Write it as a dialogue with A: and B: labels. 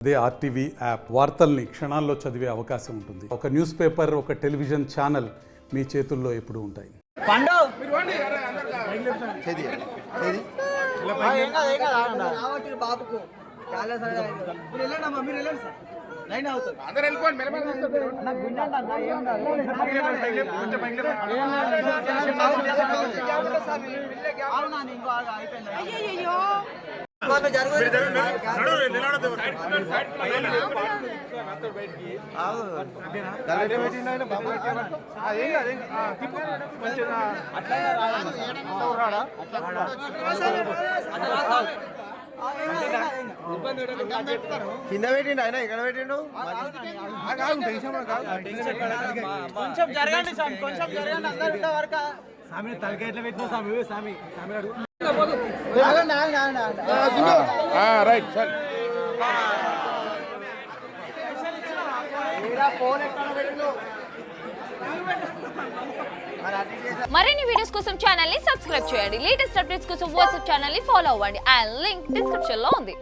A: అదే RTV app వార్తల్ని క్షణాల్లో చదివే అవకాశం ఉంటుంది. ఒక న్యూస్ పేపర్, ఒక టెలివిజన్ ఛానల్ మీ చేతుల్లో ఎప్పుడూ ఉంటాయి.
B: కింద పెట్టిండు ఆయన, ఇక్కడ పెట్టిండు.
C: కొంచెం జరగండి స్వామి, కొంచెం జరగండి. అందరూ ఉండే వరకు స్వామి తలకి ఎట్లా పెట్టిన స్వామి స్వామి స్వామి అడుగు
B: రైట్ సార్.
D: మరిన్ని వీడియోస్ కోసం ఛానల్ ని సబ్స్క్రైబ్ చేయండి. లేటెస్ట్ అప్డేట్స్ కోసం వాట్సాప్ ఛానల్ ని ఫాలో అవ్వండి. ఆ లింక్ డిస్క్రిప్షన్ లో ఉంది.